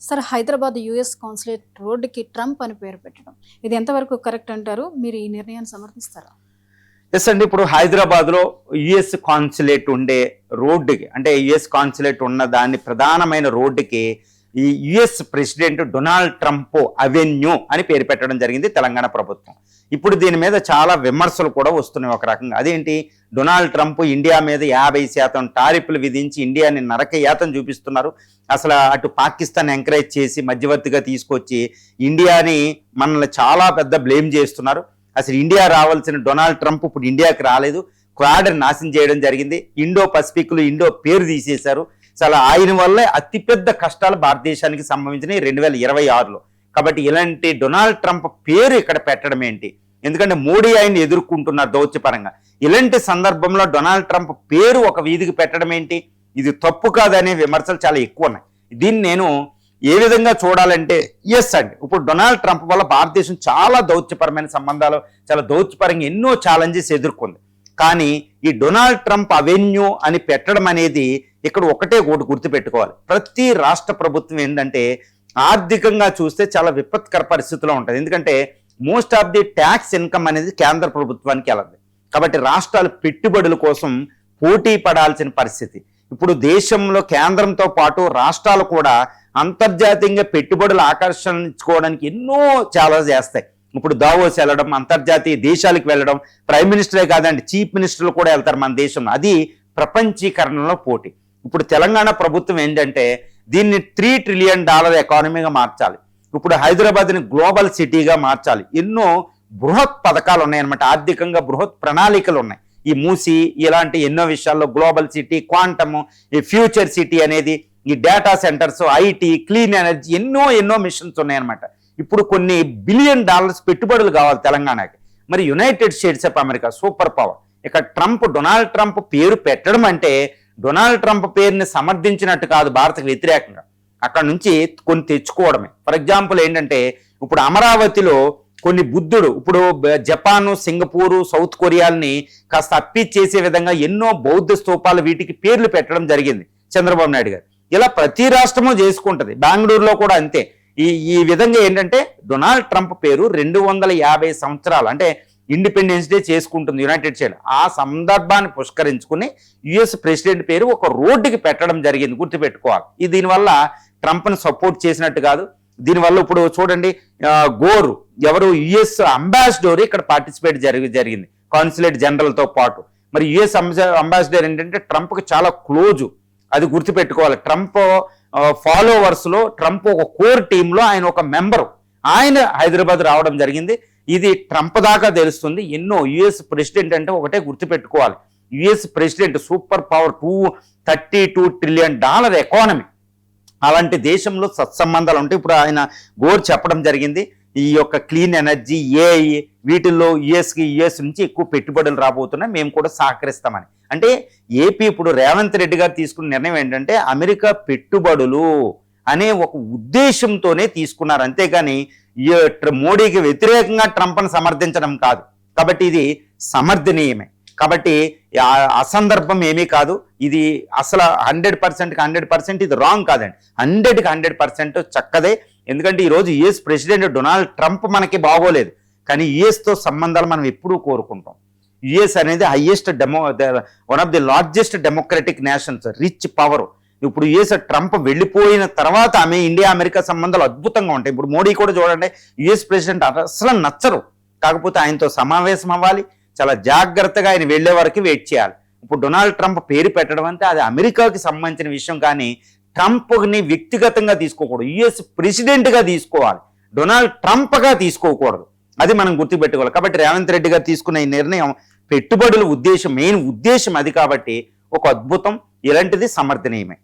Sir Hyderabad US consulate రోడ్డుకి Trump అని పేరు పెట్టడం ఇది ఎంతవరకు కరెక్ట్ అంటారు? మీరు ఈ నిర్ణయాన్ని సమర్థిస్తారా? ఎస్ అండి, ఇప్పుడు హైదరాబాద్లో యుఎస్ కాన్సులేట్ ఉండే రోడ్డుకి, అంటే యుఎస్ కాన్సులేట్ ఉన్న దాన్ని ప్రధానమైన రోడ్డుకి ఈ US president Donald Trump avenue అని పేరు పెట్టడం జరిగింది తెలంగాణ ప్రభుత్వం. ఇప్పుడు దీని మీద చాలా విమర్శలు కూడా వస్తున్నాయి. ఒక రకంగా అదేంటి, డొనాల్డ్ ట్రంప్ ఇండియా మీద 50% టారిఫ్లు విధించి ఇండియాని నరకయాతన చూపిస్తున్నారు. అసలు అటు పాకిస్తాన్ ఎంకరేజ్ చేసి మధ్యవర్తిగా తీసుకొచ్చి ఇండియాని మనల్ని చాలా పెద్ద బ్లేమ్ చేస్తున్నారు. అసలు ఇండియా రావాల్సిన డొనాల్డ్ ట్రంప్ ఇప్పుడు ఇండియాకి రాలేదు, క్వాడ్ నాశనం చేయడం జరిగింది. ఇండో పసిఫిక్లో ఇండో పేరు తీసేశారు. చాలా ఆయన వల్లే అతిపెద్ద కష్టాలు భారతదేశానికి సంభవించినాయి 2026లో. కాబట్టి ఇలాంటి డొనాల్డ్ ట్రంప్ పేరు ఇక్కడ పెట్టడం ఏంటి? ఎందుకంటే మోడీ ఆయన ఎదుర్కొంటున్నారు దౌత్యపరంగా. ఇలాంటి సందర్భంలో డొనాల్డ్ ట్రంప్ పేరు ఒక వీధికి పెట్టడం ఏంటి? ఇది తప్పు కాదనే విమర్శలు చాలా ఎక్కువ ఉన్నాయి. దీన్ని నేను ఏ విధంగా చూడాలంటే ఎస్ అండి, ఇప్పుడు డొనాల్డ్ ట్రంప్ వల్ల భారతదేశం చాలా దౌత్యపరమైన సంబంధాలు, చాలా దౌత్యపరంగా ఎన్నో ఛాలెంజెస్ ఎదుర్కొంది. కానీ ఈ డొనాల్డ్ ట్రంప్ అవెన్యూ అని పెట్టడం అనేది ఇక్కడ ఒకటే గుర్తుపెట్టుకోవాలి. ప్రతి రాష్ట్ర ప్రభుత్వం ఏంటంటే ఆర్థికంగా చూస్తే చాలా విపత్కర పరిస్థితిలో ఉంటుంది. ఎందుకంటే most of the tax income అనేది కేంద్ర ప్రభుత్వానికి వెళ్ళదు. కాబట్టి రాష్ట్రాలు పెట్టుబడుల కోసం పోటీ పడాల్సిన పరిస్థితి. ఇప్పుడు దేశంలో కేంద్రంతో పాటు రాష్ట్రాలు కూడా అంతర్జాతీయంగా పెట్టుబడులు ఆకర్షించుకోవడానికి ఎన్నో చాలా చేస్తాయి. ఇప్పుడు దావోస్ వెళ్ళడం, అంతర్జాతీయ దేశాలకు వెళ్ళడం, ప్రైమ్ మినిస్టరే కాదండి చీఫ్ మినిస్టర్లు కూడా వెళ్తారు మన దేశంలో. అది ప్రపంచీకరణలో పోటీ. ఇప్పుడు తెలంగాణ ప్రభుత్వం ఏంటంటే దీన్ని $3 ట్రిలియన్ ఎకానమీగా మార్చాలి. ఇప్పుడు హైదరాబాద్ని గ్లోబల్ సిటీగా మార్చాలి. ఎన్నో బృహత్ పథకాలు ఉన్నాయన్నమాట, ఆర్థికంగా బృహత్ ప్రణాళికలు ఉన్నాయి. ఈ మూసి ఇలాంటి ఎన్నో విషయాల్లో గ్లోబల్ సిటీ, క్వాంటమ్, ఈ ఫ్యూచర్ సిటీ అనేది, ఈ data centres, IT, clean energy, ఎన్నో మిషన్స్ ఉన్నాయన్నమాట. ఇప్పుడు కొన్ని $1 బిలియన్ పెట్టుబడులు కావాలి తెలంగాణకి. మరి United states of America super power. ఇక డొనాల్డ్ ట్రంప్ పేరు పెట్టడం అంటే డొనాల్డ్ ట్రంప్ పేరుని సమర్థించినట్టు కాదు, భారత్కి వ్యతిరేకంగా అక్కడ నుంచి కొన్ని తెచ్చుకోవడమే. ఫర్ ఎగ్జాంపుల్ ఏంటంటే ఇప్పుడు అమరావతిలో కొన్ని బుద్ధుడు, ఇప్పుడు జపాను, సింగపూరు, సౌత్ కొరియాలని కాస్త అప్పిచ్చేసే విధంగా ఎన్నో బౌద్ధ స్తూపాలు వీటికి పేర్లు పెట్టడం జరిగింది చంద్రబాబు నాయుడు గారు. ఇలా ప్రతి రాష్ట్రము చేసుకుంటుంది. బెంగళూరులో కూడా అంతే. ఈ విధంగా ఏంటంటే డొనాల్డ్ ట్రంప్ పేరు 250 సంవత్సరాలు అంటే ఇండిపెండెన్స్ డే చేసుకుంటుంది యునైటెడ్ స్టేట్స్. ఆ సందర్భాన్ని పుష్కరించుకుని యుఎస్ ప్రెసిడెంట్ పేరు ఒక రోడ్డుకి పెట్టడం జరిగింది, గుర్తుపెట్టుకోవాలి. ఇది దీనివల్ల ట్రంప్ని సపోర్ట్ చేసినట్టు కాదు. దీనివల్ల ఇప్పుడు చూడండి, గోర్ ఎవరు యుఎస్ అంబాసిడర్ ఇక్కడ పార్టిసిపేట్ జరిగింది కాన్సులేట్ జనరల్తో పాటు. మరి యుఎస్ అంబాసిడర్ ఏంటంటే ట్రంప్కి చాలా క్లోజు, అది గుర్తుపెట్టుకోవాలి. ట్రంప్ ఫాలోవర్స్లో ట్రంప్ ఒక కోర్ టీంలో ఆయన ఒక మెంబరు, ఆయన హైదరాబాద్ రావడం జరిగింది. ఇది ట్రంప్ దాకా తెలుస్తుంది. ఎన్నో యుఎస్ ప్రెసిడెంట్ అంటే ఒకటే గుర్తుపెట్టుకోవాలి, US president super power, $232 trillion economy. అలాంటి దేశంలో సత్సంబంధాలు ఉంటాయి. ఇప్పుడు ఆయన గోర్ చెప్పడం జరిగింది, ఈ యొక్క క్లీన్ ఎనర్జీ, ఏఐ వీటిల్లో యుఎస్ నుంచి ఎక్కువ పెట్టుబడులు రాబోతున్నాయి, మేము కూడా సహకరిస్తామని. అంటే ఏపీ ఇప్పుడు రేవంత్ రెడ్డి గారు తీసుకున్న నిర్ణయం ఏంటంటే అమెరికా పెట్టుబడులు అనే ఒక ఉద్దేశంతోనే తీసుకున్నారు, అంతేగాని మోడీకి వ్యతిరేకంగా ట్రంప్ను సమర్థించడం కాదు. కాబట్టి ఇది సమర్థనీయమే. కాబట్టి అసందర్భం ఏమీ కాదు. ఇది అసలు 100% ఇది రాంగ్ కాదండి, 100% చక్కదే. ఎందుకంటే ఈరోజు యుఎస్ ప్రెసిడెంట్ డొనాల్డ్ ట్రంప్ మనకి బాగోలేదు, కానీ యుఎస్తో సంబంధాలు మనం ఎప్పుడూ కోరుకుంటాం. యుఎస్ అనేది one of the largest democratic nations, rich power. ఇప్పుడు యుఎస్ ట్రంప్ వెళ్ళిపోయిన తర్వాత ఇండియా అమెరికా సంబంధాలు అద్భుతంగా ఉంటాయి. ఇప్పుడు మోడీ కూడా చూడండి, యుఎస్ ప్రెసిడెంట్ అసలు నచ్చరు, కాకపోతే ఆయనతో సమావేశం అవ్వాలి, చాలా జాగ్రత్తగా ఆయన వెళ్లే వరకు వెయిట్ చేయాలి. ఇప్పుడు డొనాల్డ్ ట్రంప్ పేరు పెట్టడం అంటే అది అమెరికాకి సంబంధించిన విషయం, కానీ ట్రంప్ని వ్యక్తిగతంగా తీసుకోకూడదు, యుఎస్ ప్రెసిడెంట్గా తీసుకోవాలి, డొనాల్డ్ ట్రంప్గా తీసుకోకూడదు. అది మనం గుర్తుపెట్టుకోవాలి. కాబట్టి రేవంత్ రెడ్డి గారు తీసుకున్న ఈ నిర్ణయం పెట్టుబడుల ఉద్దేశం, మెయిన్ ఉద్దేశం అది. కాబట్టి ఒక అద్భుతం, ఇలాంటిది సమర్థనీయమే.